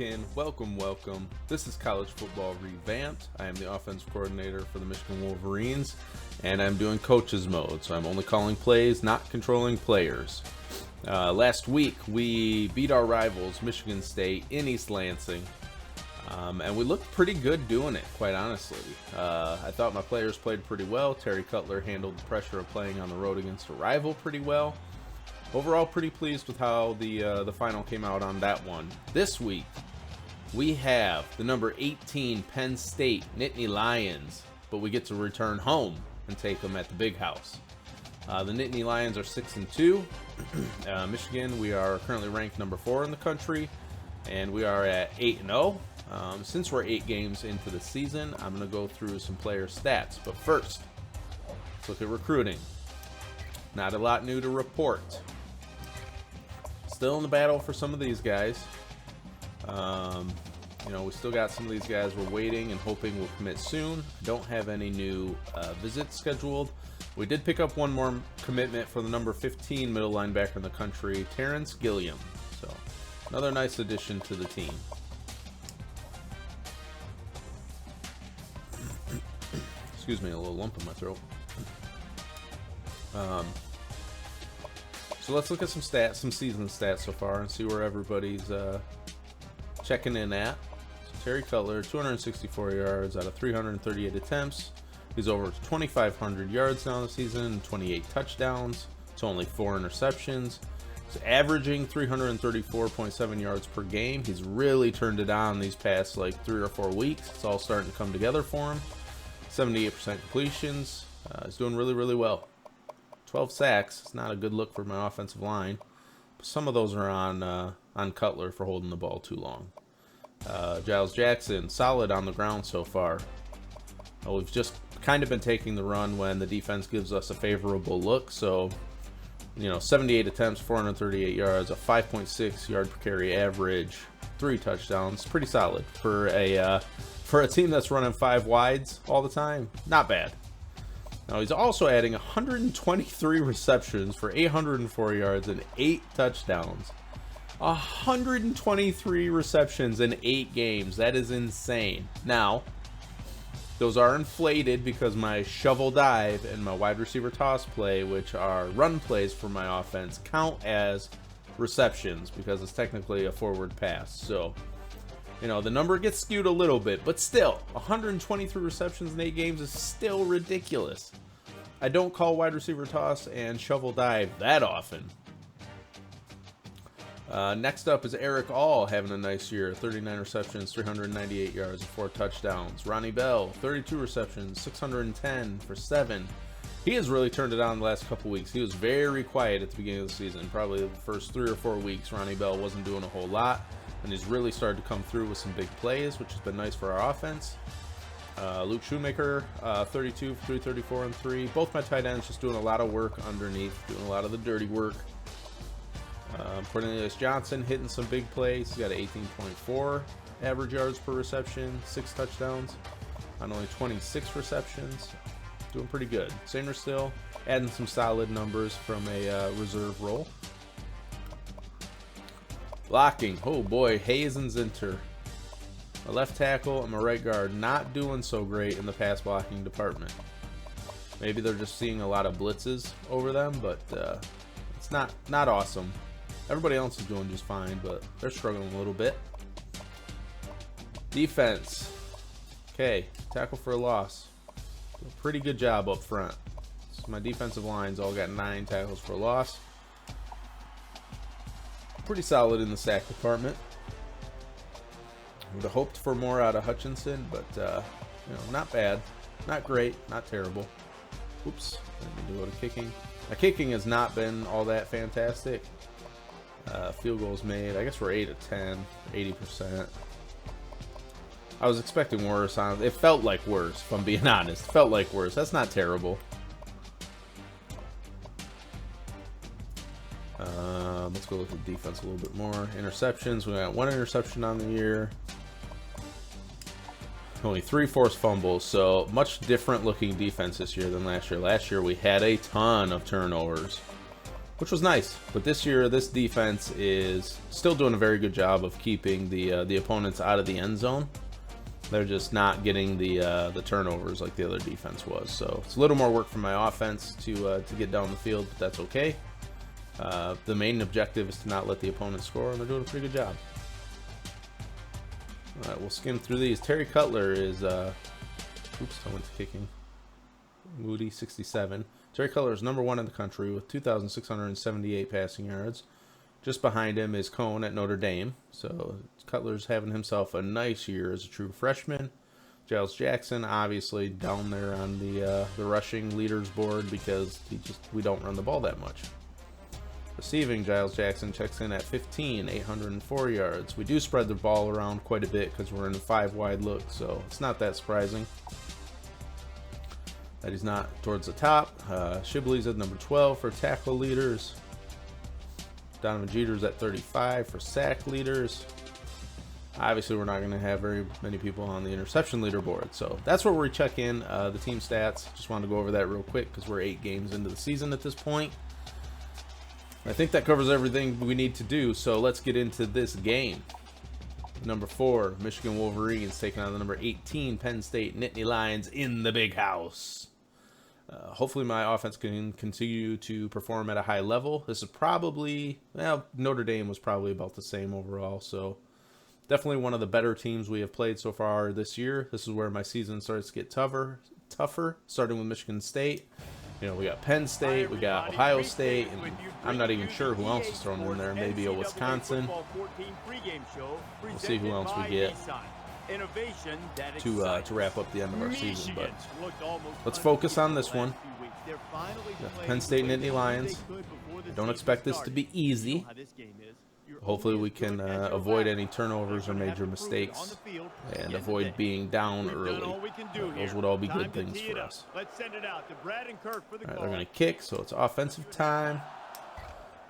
in. Welcome. This is College Football Revamped. I am the offensive coordinator for the Michigan Wolverines, and I'm doing coaches mode, so I'm only calling plays, not controlling players. Last week, we beat our rivals, Michigan State, in East Lansing, and we looked pretty good doing it, quite honestly. I thought my players played pretty well. Terry Cutler handled the pressure of playing on the road against a rival pretty well. Overall, pretty pleased with how the final came out on that one. This week, we have the number 18 Penn State Nittany Lions, but we get to return home and take them at the big house. The Nittany Lions are 6-2. Michigan, we are currently ranked number 4 in the country, and we are at 8-0. Since we're 8 games into the season, I'm going to go through some player stats. But first, let's look at recruiting. Not a lot new to report. Still in the battle for some of these guys. We still got some of these guys we're waiting and hoping will commit soon. Don't have any new visits scheduled. We did pick up one more commitment for the number 15 middle linebacker in the country, Terrence Gilliam. So another nice addition to the team. Excuse me, a little lump in my throat. So let's look at some stats, some season stats so far, and see where everybody's checking in at. So Terry Cutler, 264 yards out of 338 attempts. He's over 2,500 yards now this season, and 28 touchdowns. It's only 4 interceptions. He's averaging 334.7 yards per game. He's really turned it on these past 3 or 4 weeks. It's all starting to come together for him. 78% completions. He's doing really well. 12 sacks. It's not a good look for my offensive line. But some of those are on Cutler for holding the ball too long. Giles Jackson, solid on the ground so far. We've just kind of been taking the run when the defense gives us a favorable look. So, 78 attempts, 438 yards, a 5.6 yard per carry average, 3 touchdowns. Pretty solid for a team that's running 5 wides all the time. Not bad. Now, he's also adding 123 receptions for 804 yards and 8 touchdowns. 123 receptions in 8 games. That is insane. Now, those are inflated because my shovel dive and my wide receiver toss play, which are run plays for my offense, count as receptions because it's technically a forward pass. So, the number gets skewed a little bit, but still, 123 receptions in 8 games is still ridiculous. I don't call wide receiver toss and shovel dive that often. Next up is Eric All having a nice year. 39 receptions, 398 yards, and 4 touchdowns. Ronnie Bell, 32 receptions, 610 for 7. He has really turned it on the last couple weeks. He was very quiet at the beginning of the season. Probably the first 3 or 4 weeks, Ronnie Bell wasn't doing a whole lot. And he's really started to come through with some big plays, which has been nice for our offense. Luke Shoemaker, 32 for 334 and 3. Both my tight ends just doing a lot of work underneath, doing a lot of the dirty work. Cornelius Johnson hitting some big plays. He's got an 18.4 average yards per reception, 6 touchdowns on only 26 receptions. Doing pretty good. Sanger still adding some solid numbers from a reserve role. Blocking. Oh boy, Hayes and Zinter. My left tackle and my right guard not doing so great in the pass blocking department. Maybe they're just seeing a lot of blitzes over them, but it's not awesome. Everybody else is doing just fine, but they're struggling a little bit. Defense. Okay, tackle for a loss. A pretty good job up front. So my defensive line's all got 9 tackles for a loss. Pretty solid in the sack department. Would have hoped for more out of Hutchinson, but not bad, not great, not terrible. Oops, let me do a kicking. My kicking has not been all that fantastic. Field goals made, I guess we're 8 of 10, 80%. I was expecting worse. It felt like worse, if I'm being honest. It felt like worse. That's not terrible. Let's go look at defense a little bit more. Interceptions, we got 1 interception on the year. Only 3 forced fumbles, so much different looking defense this year than last year. Last year we had a ton of turnovers. which was nice. But this year, this defense is still doing a very good job of keeping the opponents out of the end zone. They're just not getting the turnovers like the other defense was. So it's a little more work for my offense to get down the field, but that's okay. The main objective is to not let the opponent score, and they're doing a pretty good job. All right, we'll skim through these. Terry Cutler is, oops, I went to kicking. Moody, 67. Terry Cutler is #1 in the country with 2,678 passing yards. Just behind him is Cone at Notre Dame. So Cutler's having himself a nice year as a true freshman. Giles Jackson, obviously down there on the rushing leaders board because we don't run the ball that much. Receiving, Giles Jackson checks in at 15, 804 yards. We do spread the ball around quite a bit because we're in a 5-wide look, so it's not that surprising that he's not towards the top. Shibley's at #12 for tackle leaders. Donovan Jeter's at 35 for sack leaders. Obviously, we're not going to have very many people on the interception leaderboard, so that's where we check in the team stats. Just wanted to go over that real quick because we're 8 games into the season at this point. I think that covers everything we need to do, so let's get into this game. Number 4, Michigan Wolverines taking on the number 18 Penn State Nittany Lions in the big house. Hopefully my offense can continue to perform at a high level. This is probably, well, Notre Dame was probably about the same overall, so definitely one of the better teams we have played so far this year. This is where my season starts to get tougher, starting with Michigan State. You know, we got Penn State, we got Ohio State, and I'm not even sure who else is thrown in there. Maybe a Wisconsin. We'll see who else we get to wrap up the end of our season. But let's focus on this one. The Penn State Nittany Lions. I don't expect this to be easy. Hopefully we can avoid any turnovers or major mistakes and avoid being down early. Those would all be good things for us. All right, they're going to kick, so it's offensive time.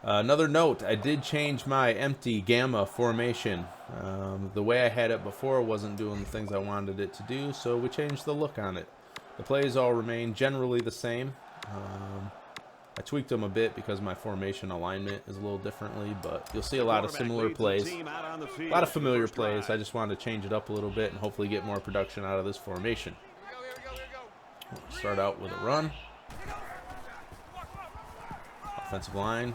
Another note, I did change my empty gamma formation. The way I had it before wasn't doing the things I wanted it to do, so we changed the look on it. The plays all remain generally the same. I tweaked them a bit because my formation alignment is a little differently, but you'll see a lot of similar plays, a lot of familiar plays. I just wanted to change it up a little bit and hopefully get more production out of this formation. We'll start out with a run. Offensive line,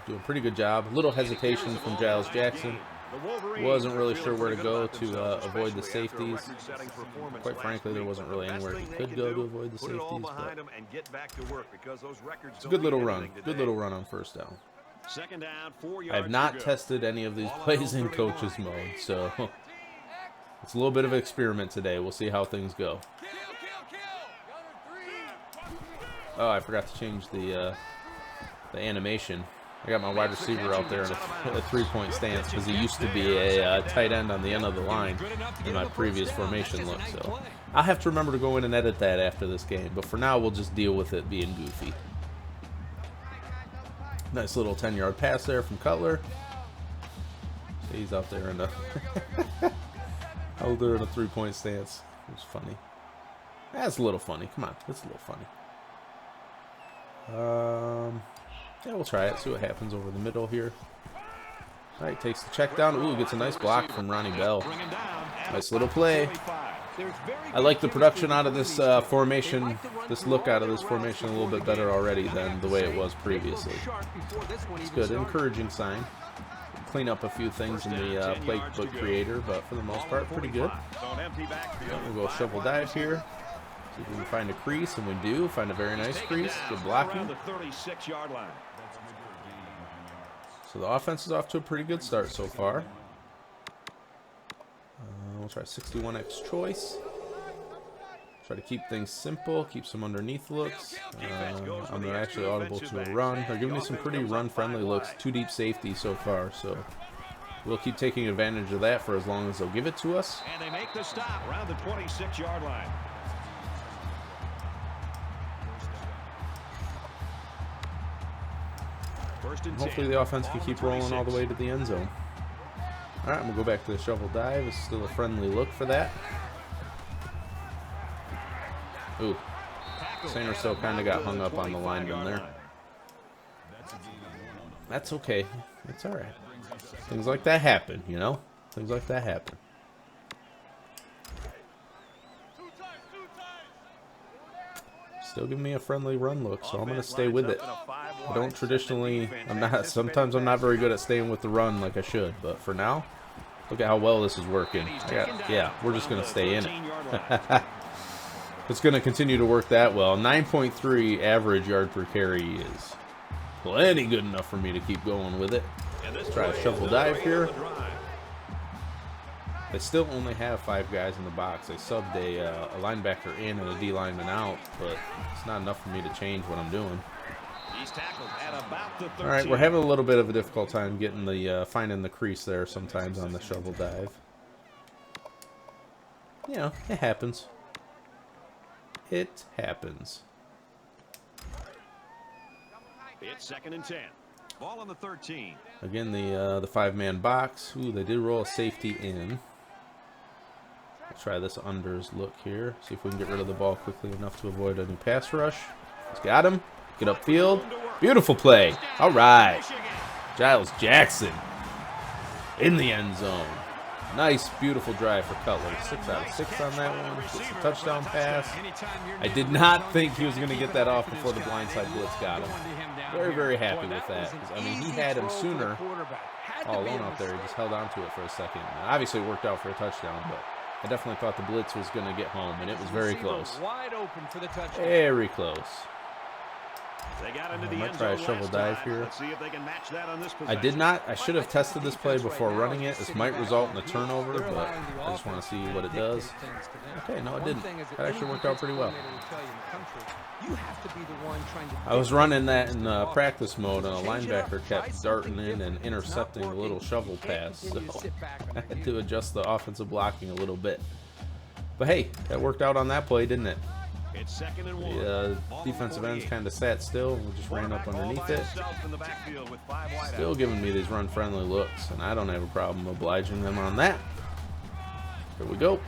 doing a pretty good job. A little hesitation from Giles Jackson. Wasn't really sure where to go to avoid the safeties. Quite frankly, there wasn't really anywhere he could go to avoid the safeties. But it's a good little run. Good little run on first down. I have not tested any of these plays in coach's mode, so it's a little bit of an experiment today. We'll see how things go. Oh, I forgot to change the animation. I got my wide receiver out there in a 3-point stance because he used to be a tight end on the end of the line in my previous formation look. So I'll have to remember to go in and edit that after this game. But for now, we'll just deal with it being goofy. Nice little 10-yard pass there from Cutler. So he's out there in a out there in a 3-point stance. It was funny. That's a little funny. Come on, it's a little funny. Yeah, we'll try it. See what happens over the middle here. All right, takes the check down. Ooh, gets a nice block from Ronnie Bell. Nice little play. I like the production out of this formation, this look out of this formation a little bit better already than the way it was previously. It's good, encouraging sign. Clean up a few things in the playbook creator, but for the most part, pretty good. We'll go shovel dive here. See if we can find a crease, and we do. Find a very nice crease. Good blocking. So the offense is off to a pretty good start so far. We'll try 61X choice. Try to keep things simple, keep some underneath looks. I'm actually audible to a run. They're giving me some pretty run-friendly looks. 2 deep safety so far, so we'll keep taking advantage of that for as long as they'll give it to us. And they make the stop around the 26-yard line. Hopefully the offense can keep rolling all the way to the end zone. All right, we'll go back to the shovel dive. It's still a friendly look for that. Ooh, Sainer still kind of got hung up on the lineman there. That's okay. It's all right. Things like that happen, you know? Things like that happen. Still giving me a friendly run look, so I'm going to stay with it. I don't traditionally, sometimes I'm not very good at staying with the run like I should, but for now, look at how well this is working. Yeah, we're just going to stay in it. It's going to continue to work that well. 9.3 average yard per carry is plenty good enough for me to keep going with it. Let's try a shovel dive here. They still only have 5 guys in the box. They subbed a linebacker in and a D lineman out, but it's not enough for me to change what I'm doing. All right, we're having a little bit of a difficult time getting the finding the crease there sometimes on the shovel dive. You know, it happens. It happens. It's 2nd and 10. Ball on the 13. Again, the 5-man box. Ooh, they did roll a safety in. Let's try this unders look here. See if we can get rid of the ball quickly enough to avoid a new pass rush. He's got him. Get upfield. Beautiful play. All right. Giles Jackson in the end zone. Nice, beautiful drive for Cutler. 6 out of 6 on that one. Gets a touchdown pass. I did not think he was going to get that off before the blindside blitz got him. Very, very happy with that. I mean, he had him sooner all alone out there. He just held on to it for a second. And obviously, it worked out for a touchdown, but I definitely thought the blitz was going to get home, and it was very close. Very close. I might try a shovel dive here. I did not. I should have tested this play before running it. This might result in a turnover, but I just want to see what it does. Okay, no, it didn't. That actually worked out pretty well. I was running that in practice mode, and a linebacker kept darting in and intercepting a little shovel pass, so I had to adjust the offensive blocking a little bit. But hey, that worked out on that play, didn't it? It's 2nd and 1. The defensive ends kind of sat still and we just ran up underneath it. Still giving me these run-friendly looks, and I don't have a problem obliging them on that. Here we go.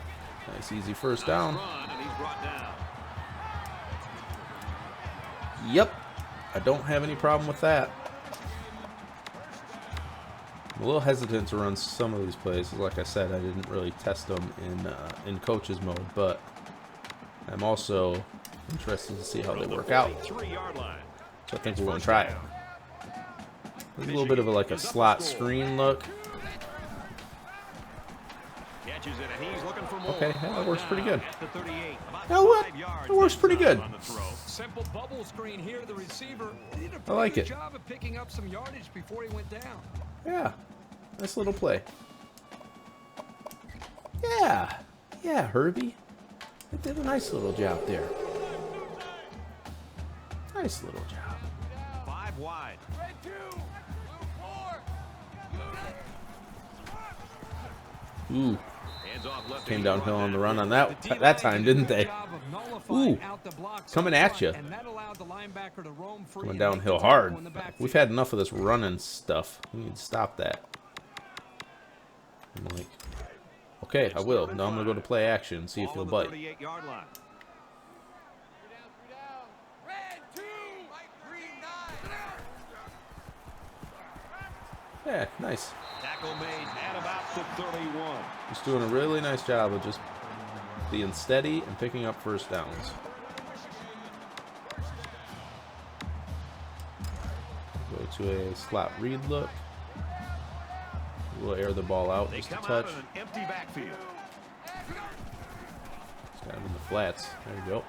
Nice, easy first down. Yep, I don't have any problem with that. I'm a little hesitant to run some of these plays. Like I said, I didn't really test them in coach's mode, but I'm also interested to see how they work out. So I think we're going to try it. There's a little bit of a slot screen look. Okay, yeah, that works pretty good. You know what? It works pretty good. I like it. Yeah, nice little play. Yeah, Herbie. They did a nice little job there. Nice little job. 5 wide. Ooh. Came downhill on the run on that time, didn't they? Ooh. Coming at you. Coming downhill hard. We've had enough of this running stuff. We need to stop that. I'm like, okay, I will. Now I'm going to go to play action and see if he'll bite. Yeah, nice. Tackle made at about the 31. He's doing a really nice job of just being steady and picking up first downs. Go to a slot read look. We'll air the ball out just a touch. Empty backfield. Just got him in the flats. There you go.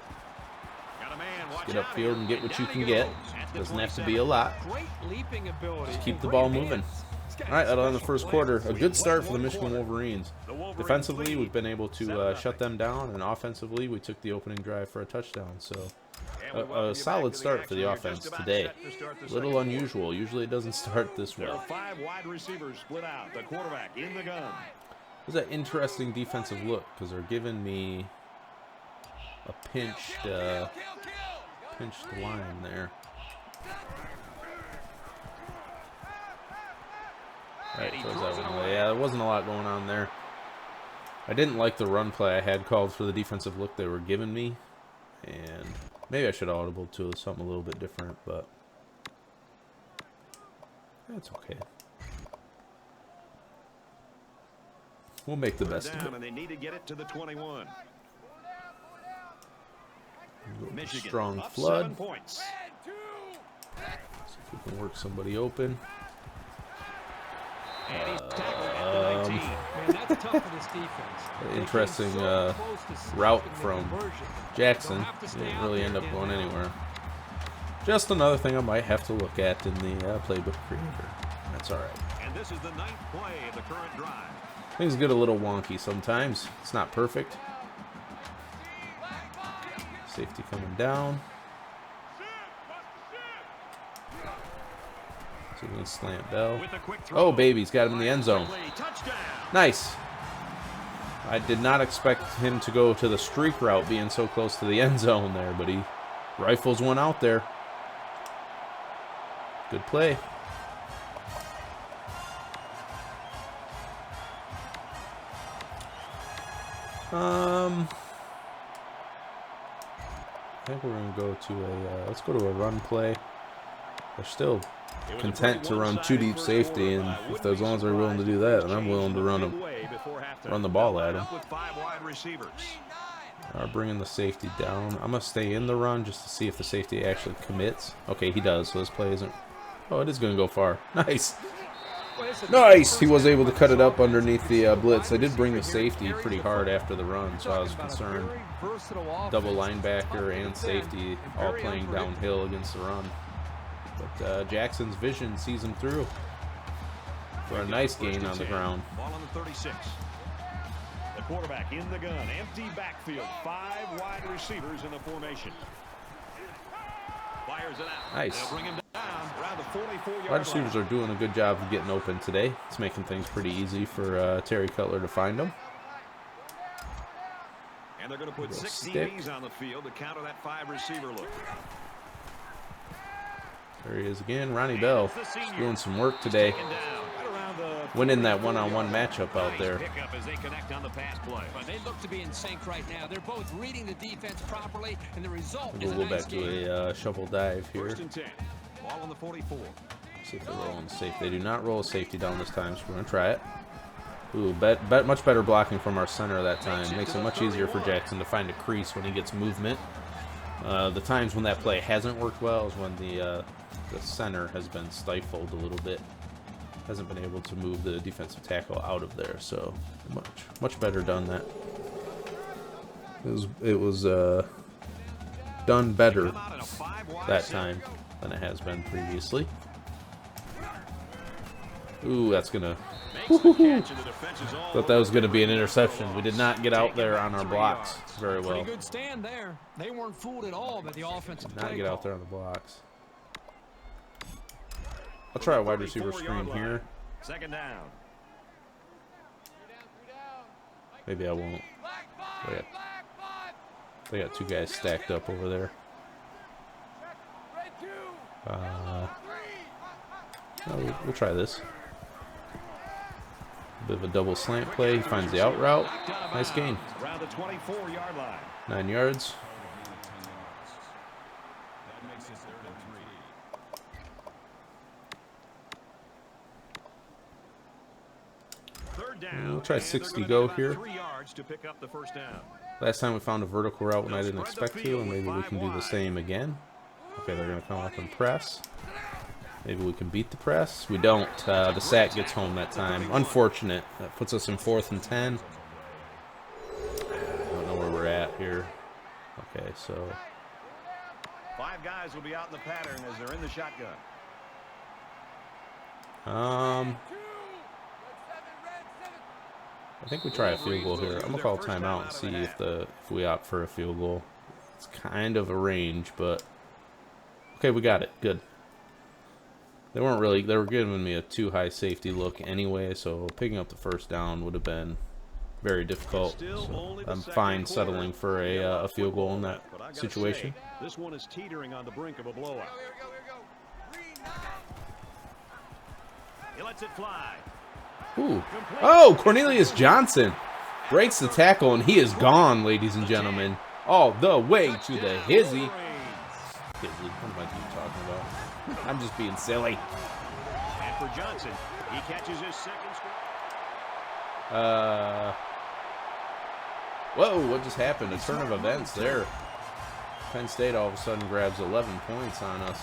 Just get upfield and get what you can get. Doesn't have to be a lot. Just keep the ball moving. All right, that'll end the first quarter. A good start for the Michigan Wolverines. Defensively, we've been able to shut them down, and offensively, we took the opening drive for a touchdown. So a solid start for the offense today. A little unusual. Usually it doesn't start this well. 5 wide receivers split out. The quarterback in the gun. It was an interesting defensive look because they're giving me a pinched line there. Right, yeah, there wasn't a lot going on there. I didn't like the run play I had called for the defensive look they were giving me, and maybe I should audible to something a little bit different, but That's okay. We'll make the best of it. And they need to get it to the 21. Michigan Strong up flood. 7 points. See if we can work somebody open. And he's tackled at the 19. Man, that's tough for this defense. Interesting route from Jackson. Didn't really end up going anywhere. Just another thing I might have to look at in the playbook creator. That's all right. And this is the 9th play of the current drive. Things get a little wonky sometimes. It's not perfect. Safety coming down. So we can slant Bell. Oh, baby's got him in the end zone. Nice. I did not expect him to go to the streak route being so close to the end zone there, but he rifles one out there. Good play. I think we're going to go to a, let's go to a run play. They're still content to run 2 deep safety, and if as long as they're willing to do that, then I'm willing to run the ball at them. Bringing the safety down. I'm going to stay in the run just to see if the safety actually commits. Okay, he does, so this play isn't... Oh, it is going to go far. Nice. Nice! He was able to cut it up underneath the blitz. I did bring the safety pretty hard after the run, so I was concerned. Double linebacker and safety all playing downhill against the run. But Jackson's vision sees him through for a nice gain on the ground. Ball on the 36. The quarterback in the gun. Empty backfield. 5 wide receivers in the formation. Fires it out. Nice. They'll bring him down around the 44-yard Wide receivers are doing a good job of getting open today. It's making things pretty easy for Terry Cutler to find them. And they're going to put 6 DBs on the field to counter that 5 receiver look. There he is again. Ronnie Bell doing some work today. Winning that one-on-one matchup out there. But they look to be in sync right now. They're both reading the defense properly, and the result is We'll a go nice back game. to a shovel dive here. 1st and 10. Ball on the 44. See if they're rolling safe. They do not roll a safety down this time, so we're going to try it. Ooh, much better blocking from our center that time. Makes it much easier for Jackson to find a crease when he gets movement. The times when that play hasn't worked well is when the center has been stifled a little bit. Hasn't been able to move the defensive tackle out of there, so much better done that. It was done better that time than it has been previously. Ooh, that's gonna... Thought that was gonna be an interception. We did not get out there on our blocks very well. Pretty good stand there. They weren't fooled at all by the offensive play. Not get out there on the blocks. I'll try a wide receiver screen here. 2nd down. Maybe I won't. They got 2 guys stacked up over there. We'll try this. A bit of a double slant play. He finds the out route. Nice gain. Around the 24-yard line. 9 yards. We'll try 60 go here. 3 yards to pick up the 1st down. Last time we found a vertical route when I didn't expect to, and maybe we can do the same again. Okay, they're going to come up and press. Maybe we can beat the press. We don't. The sack gets home that time. Unfortunate. That puts us in 4th and 10. I don't know where we're at here. Okay, so... 5 guys will be out in the pattern as they're in the shotgun. I think we try a field goal here. I'm gonna call timeout and see if we opt for a field goal. It's kind of a range, but okay, we got it. Good. They were giving me a too high safety look anyway, so picking up the 1st down would have been very difficult. So I'm fine settling for a field goal in that situation. This one is teetering on the brink of a blowout. He lets it fly. Ooh. Oh, Cornelius Johnson breaks the tackle, and he is gone, ladies and gentlemen. All the way to the hizzy. Hizzy, what am I talking about? I'm just being silly. for Johnson. He catches his second strike. Whoa, what just happened? A turn of events there. Penn State all of a sudden grabs 11 points on us.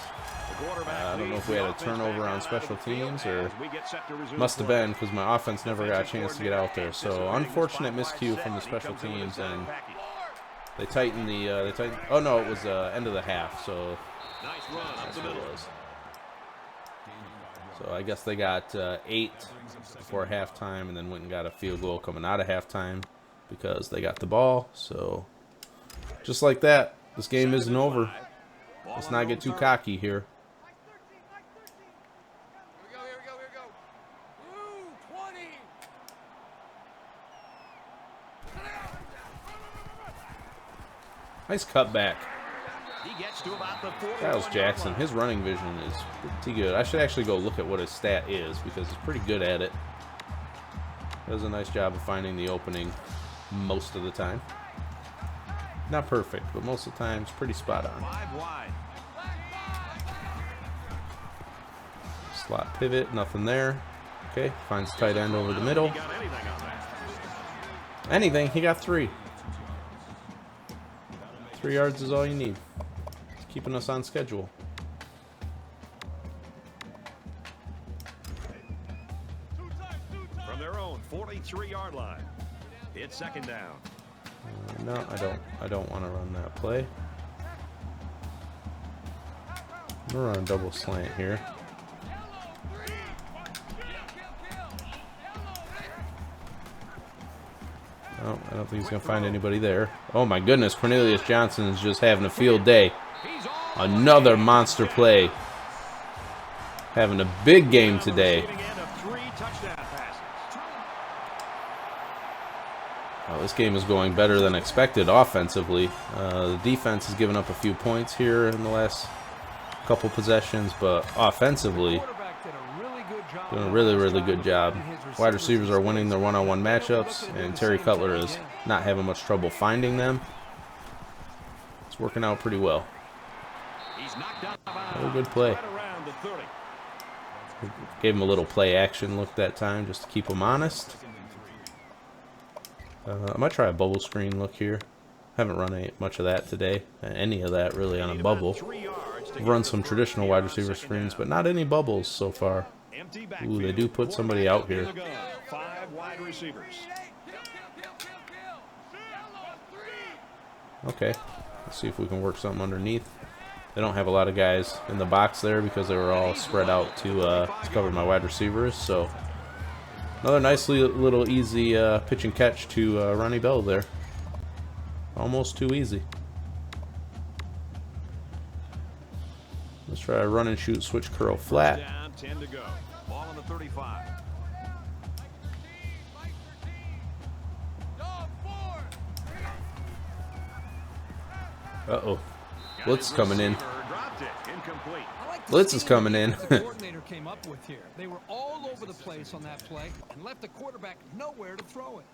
I don't know if we had a turnover on special teams or must have been, because my offense never got a chance to get out there. So unfortunate miscue from the special teams, and they tightened the oh no, it was end of the half, so that's what it was. So I guess they got 8 before halftime, and then went and got a field goal coming out of halftime because they got the ball. So just like that, this game isn't over. Let's not get too cocky here. Nice cutback. Giles Jackson, his running vision is pretty good. I should actually go look at what his stat is, because he's pretty good at it. Does a nice job of finding the opening most of the time. Not perfect, but most of the time it's pretty spot on. Slot pivot, nothing there. Okay, finds tight end over the middle. Anything, he got 3. 3 yards is all you need. It's keeping us on schedule. From their own 43-yard line. It's second down. No, I don't want to run that play. I'm gonna run a double slant here. Oh, I don't think he's gonna find anybody there. Oh my goodness, Cornelius Johnson is just having a field day. Another monster play. Having a big game today. Oh, this game is going better than expected offensively. The defense has given up a few points here in the last couple possessions, but offensively, doing a really good job. Wide receivers are winning their one-on-one matchups, and Terry Cutler is not having much trouble finding them. It's working out pretty well. Another good play. Gave him a little play action look that time just to keep him honest. I might try a bubble screen look here. Haven't run much of that today. Any of that really on a bubble. I've run some traditional wide receiver screens, but not any bubbles so far. Ooh, they do put somebody out here. 5 wide receivers. Okay, let's see if we can work something underneath. They don't have a lot of guys in the box there because they were all spread out to cover my wide receivers. So another nicely little easy pitch and catch to Ronnie Bell there. Almost too easy. Let's try a run and shoot, switch curl flat. 10 to go. Ball on the 35. Uh-oh. Blitz coming in. Blitz is coming in. The coordinator came up with here. They were all over the place on that play and left the quarterback nowhere to throw it.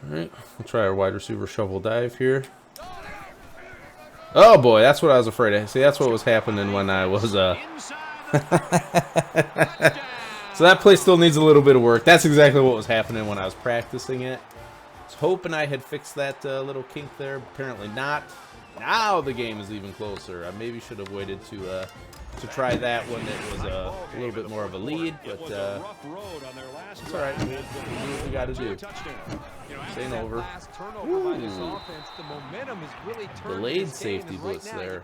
All right, we'll try our wide receiver shovel dive here. Oh boy, that's what I was afraid of. See, that's what was happening when I was So that play still needs a little bit of work. That's exactly what was happening when I was practicing it. I was hoping I had fixed that little kink there. Apparently not. Now the game is even closer. I maybe should have waited to try that when it was a little bit more of a lead, but it's all right. We'll do what we got to do. Staying over. Ooh. Delayed safety blitz there.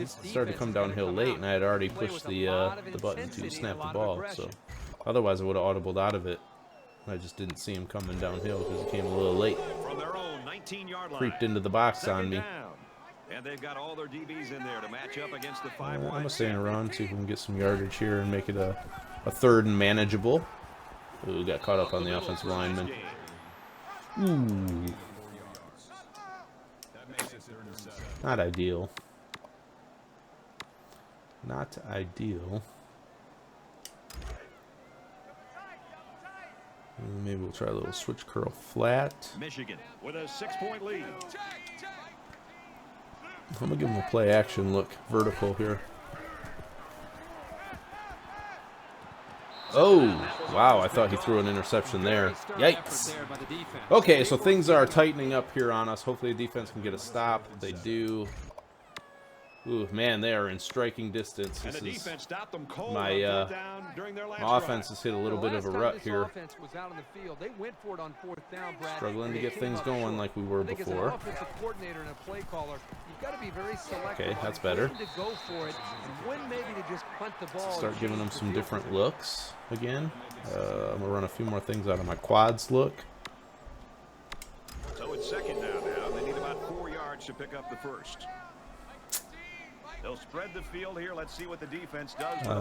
Started to come downhill late, and I had already pushed the button to snap the ball. So otherwise, I would have audibled out of it. I just didn't see him coming downhill because he came a little late. Creeped into the box on me. And they've got all their DBs in there to match up against the 5 I'm gonna stay around, see if we can get some yardage here and make it a third and manageable. Ooh, got caught up on the offensive lineman. Ooh. Not ideal. Not ideal. Maybe we'll try a little switch curl flat. Michigan with a 6-point lead. I'm gonna give him a play action look, vertical here. Oh, wow, I thought he threw an interception there. Yikes. Okay, so things are tightening up here on us. Hopefully the defense can get a stop. They do. Ooh, man, they are in striking distance. This is my offense has hit a little bit of a rut here. Struggling to get things going like we were before. Okay, that's better. Start giving them some different looks again. I'm gonna run a few more things out of my quads look. So it's second down now. They need about 4 yards to pick up the first. They'll spread the field here. Let's see what the defense does. I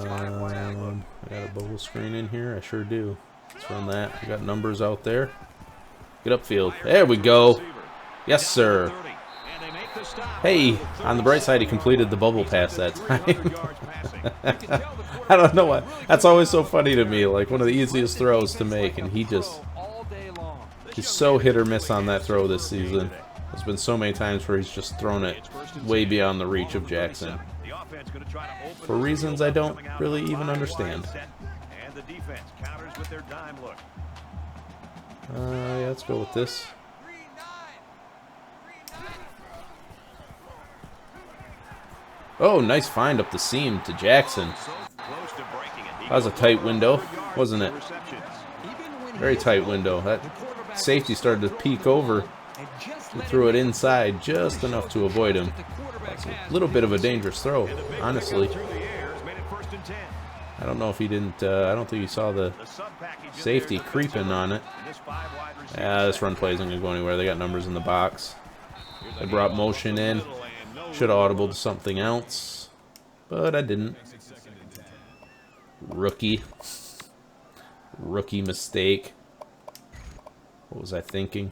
got a bubble screen in here. I sure do. Let's run that. I got numbers out there. Get upfield. There we go. Yes, sir. Hey, on the bright side, he completed the bubble pass that time. I don't know why. That's always so funny to me. Like one of the easiest throws to make, and he's so hit or miss on that throw this season. There's been so many times where he's just thrown it way beyond the reach of Jackson. For reasons I don't really even understand. Yeah, let's go with this. Oh, nice find up the seam to Jackson. That was a tight window, wasn't it? Very tight window. That safety started to peek over. He threw it inside just enough to avoid him. That's a little bit of a dangerous throw, honestly. I don't know if he didn't, I don't think he saw the safety creeping on it. Yeah, this run play isn't going to go anywhere. They got numbers in the box. They brought motion in. Should have audibled to something else, but I didn't. Rookie mistake. What was I thinking?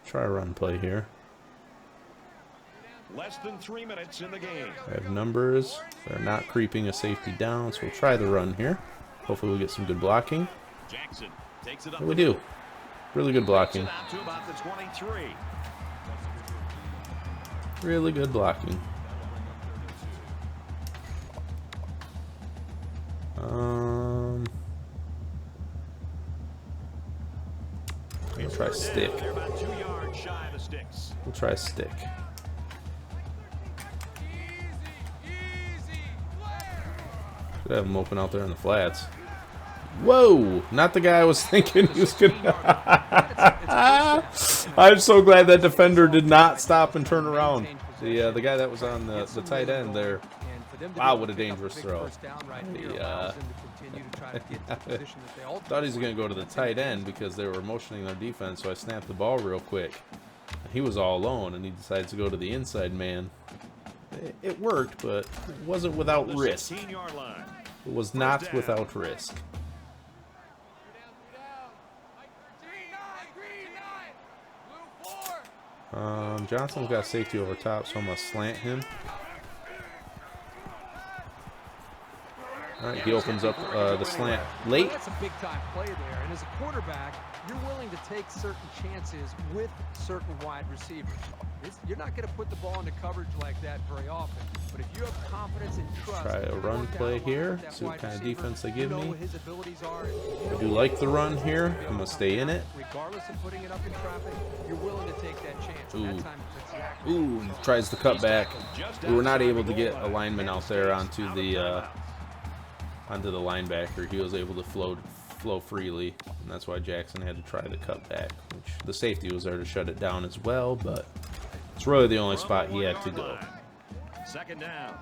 Try a run play here. Less than 3 minutes in the game. I have numbers. They're not creeping a safety down, so we'll try the run here. Hopefully we'll get some good blocking. And we do. Really good blocking. Really good blocking. We'll try stick. We'll try stick. Should have him open out there in the flats. Whoa! Not the guy I was thinking he was gonna. I'm so glad that defender did not stop and turn around. The guy that was on the tight end there. Wow, what a dangerous throw. Thought he was going to go to the tight end because they were motioning their defense, so I snapped the ball real quick. He was all alone, and he decides to go to the inside man. It worked, but it wasn't without risk. It was not without risk. Johnson's got safety over top, so I'm going to slant him. All right, he opens up the slant late. That's a big time play there. And as a quarterback, you're willing to take certain chances with certain wide receivers. You're not going to put the ball into coverage like that very often. But if you have confidence and trust, try a run play here. See what kind of defense they give me. I do like the run here. I'm going to stay in it. Regardless of putting it up in traffic, you're willing to take that chance. Ooh, tries the cut back. We were not able to get a lineman out there onto the linebacker. He was able to flow freely, and that's why Jackson had to try the cutback, which the safety was there to shut it down as well, but it's really the only spot he had to go. Second down.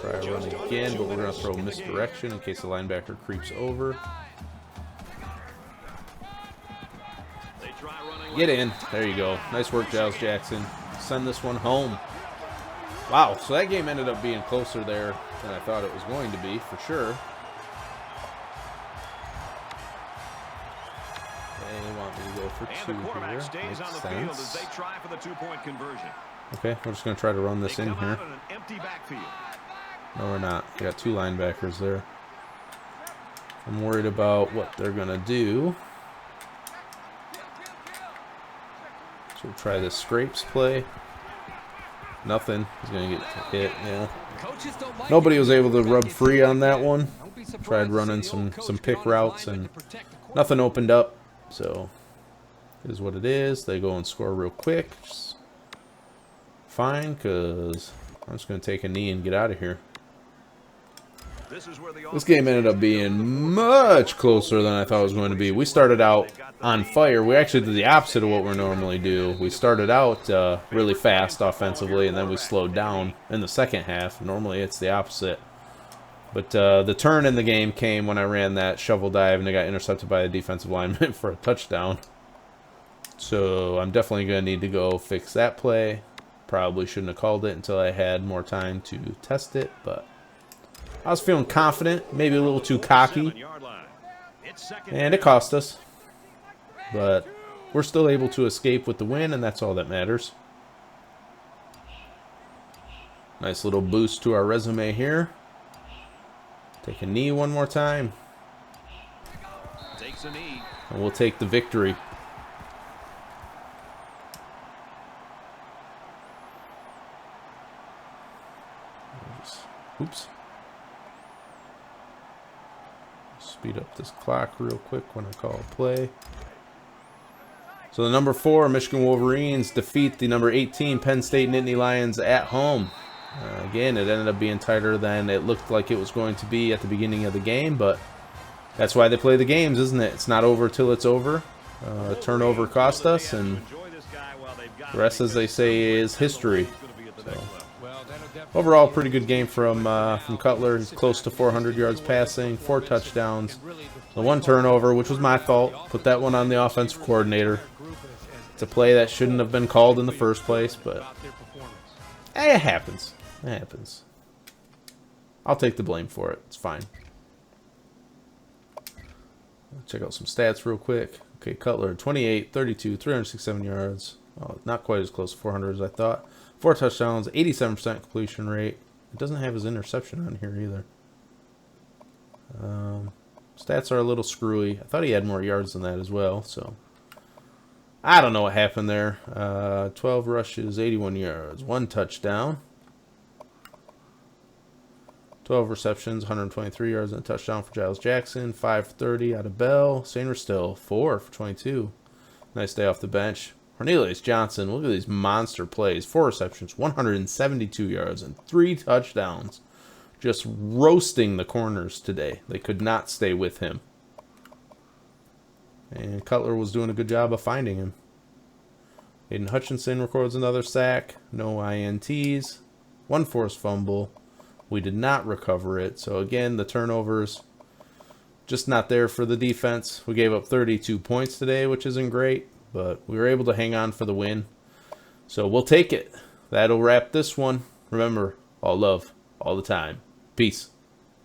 Try a run again, but we're going to throw misdirection in case the linebacker creeps over. Get in. There you go. Nice work, Giles Jackson. Send this one home. Wow, so that game ended up being closer there than I thought it was going to be, for sure. They want me to go for two here. Makes sense. They try for the 2-point conversion. Okay, we're just going to try to run this in here. No, we're not. We got two linebackers there. I'm worried about what they're going to do. So we'll try this scrapes play. Nothing. He's going to get hit, yeah. Nobody was able to rub free on that one. Tried running some pick routes and nothing opened up. So it is what it is. They go and score real quick. Just fine, because I'm just going to take a knee and get out of here. This game ended up being much closer than I thought it was going to be. We started out on fire. We actually did the opposite of what we normally do. We started out really fast offensively, and then we slowed down in the second half. Normally it's the opposite. But the turn in the game came when I ran that shovel dive, and it got intercepted by a defensive lineman for a touchdown. So I'm definitely going to need to go fix that play. Probably shouldn't have called it until I had more time to test it, but I was feeling confident, maybe a little too cocky, and it cost us. But we're still able to escape with the win, and that's all that matters. Nice little boost to our resume here. Take a knee one more time, and we'll take the victory. Oops. Speed up this clock real quick when I call a play. So the number 4 Michigan Wolverines defeat the number 18 Penn State Nittany Lions at home. Again, it ended up being tighter than it looked like it was going to be at the beginning of the game, but that's why they play the games, isn't it? It's not over till it's over. Turnover cost us, and the rest, as they say, is history. So overall, pretty good game from Cutler. He's close to 400 yards passing, 4 touchdowns, the 1 turnover, which was my fault. Put that one on the offensive coordinator. It's a play that shouldn't have been called in the first place, but it happens. It happens. I'll take the blame for it. It's fine. Check out some stats real quick. Okay, Cutler, 28, 32, 367 yards. Oh, not quite as close to 400 as I thought. 4 touchdowns, 87% completion rate. It doesn't have his interception on here either. Stats are a little screwy. I thought he had more yards than that as well, so I don't know what happened there. 12 rushes, 81 yards, 1 touchdown. 12 receptions, 123 yards and a touchdown for Giles Jackson. 530 out of Bell. Sainristil, 4 for 22. Nice day off the bench. Cornelius Johnson, look at these monster plays. 4 receptions, 172 yards, and 3 touchdowns. Just roasting the corners today. They could not stay with him. And Cutler was doing a good job of finding him. Aiden Hutchinson records another sack. No INTs. 1 forced fumble. We did not recover it. So again, the turnovers just not there for the defense. We gave up 32 points today, which isn't great, but we were able to hang on for the win. So we'll take it. That'll wrap this one. Remember, all love, all the time. Peace.